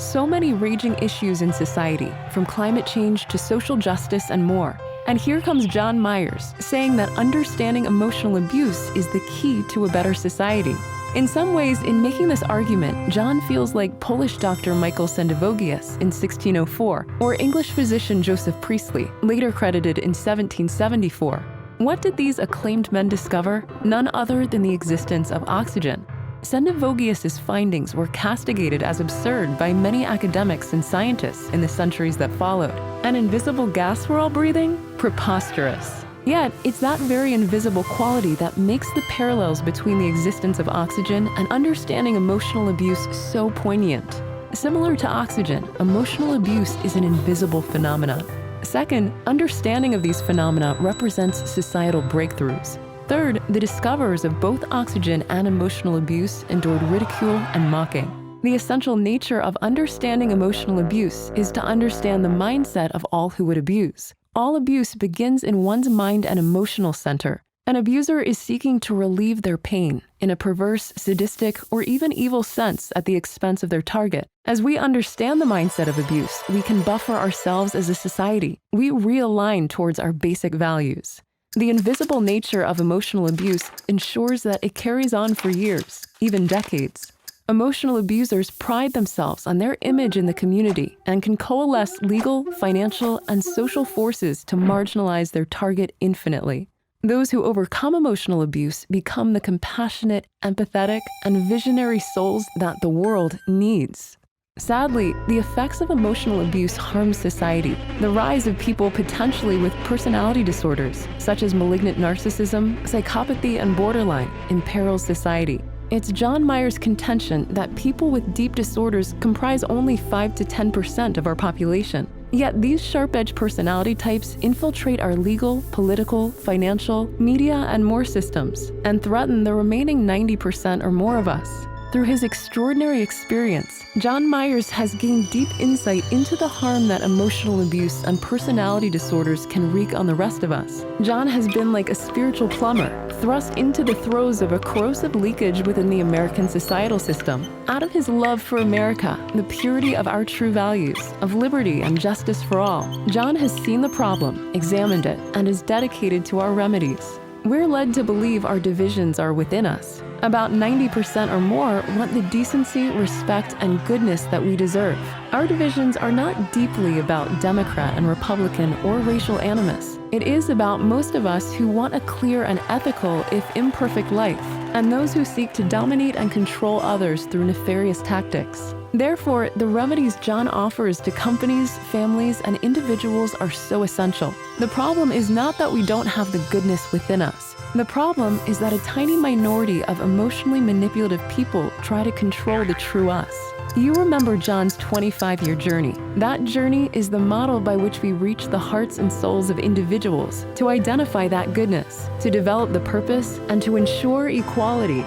so many raging issues in society, from climate change to social justice and more. And here comes Jon Myers, saying that understanding emotional abuse is the key to a better society. In some ways, in making this argument, Jon feels like Polish doctor Michael Sendivogius in 1604, or English physician Joseph Priestley, later credited in 1774. What did these acclaimed men discover? None other than the existence of oxygen. Sendivogius's findings were castigated as absurd by many academics and scientists in the centuries that followed. An invisible gas we're all breathing? Preposterous. Yet, it's that very invisible quality that makes the parallels between the existence of oxygen and understanding emotional abuse so poignant. Similar to oxygen, emotional abuse is an invisible phenomenon. Second, understanding of these phenomena represents societal breakthroughs. Third, the discoverers of both oxygen and emotional abuse endured ridicule and mocking. The essential nature of understanding emotional abuse is to understand the mindset of all who would abuse. All abuse begins in one's mind and emotional center. An abuser is seeking to relieve their pain in a perverse, sadistic, or even evil sense at the expense of their target. As we understand the mindset of abuse, we can buffer ourselves as a society. We realign towards our basic values. The invisible nature of emotional abuse ensures that it carries on for years, even decades. Emotional abusers pride themselves on their image in the community and can coalesce legal, financial, and social forces to marginalize their target infinitely. Those who overcome emotional abuse become the compassionate, empathetic, and visionary souls that the world needs. Sadly, the effects of emotional abuse harm society. The rise of people potentially with personality disorders, such as malignant narcissism, psychopathy, and borderline, imperils society. It's Jon Myers' contention that people with deep disorders comprise only 5 to 10% of our population. Yet these sharp-edged personality types infiltrate our legal, political, financial, media, and more systems, and threaten the remaining 90% or more of us. Through his extraordinary experience, Jon Myers has gained deep insight into the harm that emotional abuse and personality disorders can wreak on the rest of us. Jon has been like a spiritual plumber, thrust into the throes of a corrosive leakage within the American societal system. Out of his love for America, the purity of our true values, of liberty and justice for all, Jon has seen the problem, examined it, and is dedicated to our remedies. We're led to believe our divisions are within us. About 90% or more want the decency, respect, and goodness that we deserve. Our divisions are not deeply about Democrat and Republican or racial animus. It is about most of us who want a clear and ethical, if imperfect, life, and those who seek to dominate and control others through nefarious tactics. Therefore, the remedies Jon offers to companies, families, and individuals are so essential. The problem is not that we don't have the goodness within us. The problem is that a tiny minority of emotionally manipulative people try to control the true us. You remember Jon's 25-year journey. That journey is the model by which we reach the hearts and souls of individuals to identify that goodness, to develop the purpose, and to ensure equality.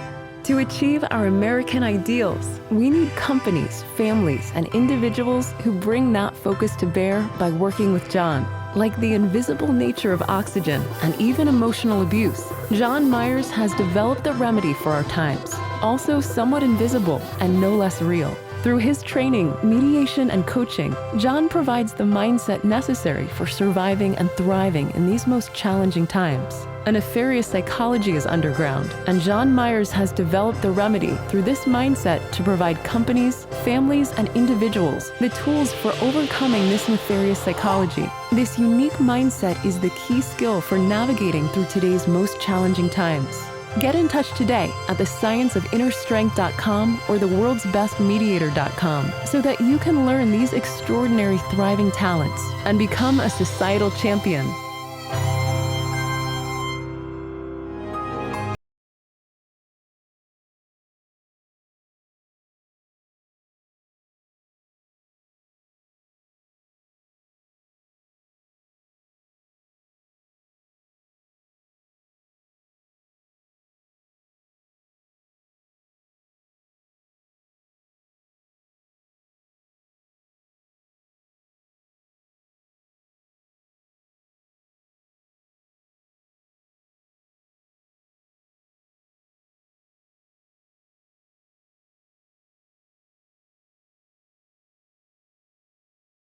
To achieve our American ideals, we need companies, families, and individuals who bring that focus to bear by working with Jon. Like the invisible nature of oxygen and even emotional abuse, Jon Myers has developed the remedy for our times, also somewhat invisible and no less real. Through his training, mediation, and coaching, Jon provides the mindset necessary for surviving and thriving in these most challenging times. A nefarious psychology is underground, and Jon Myers has developed the remedy through this mindset to provide companies, families, and individuals the tools for overcoming this nefarious psychology. This unique mindset is the key skill for navigating through today's most challenging times. Get in touch today at thescienceofinnerstrength.com or theworldsbestmediator.com so that you can learn these extraordinary thriving talents and become a societal champion.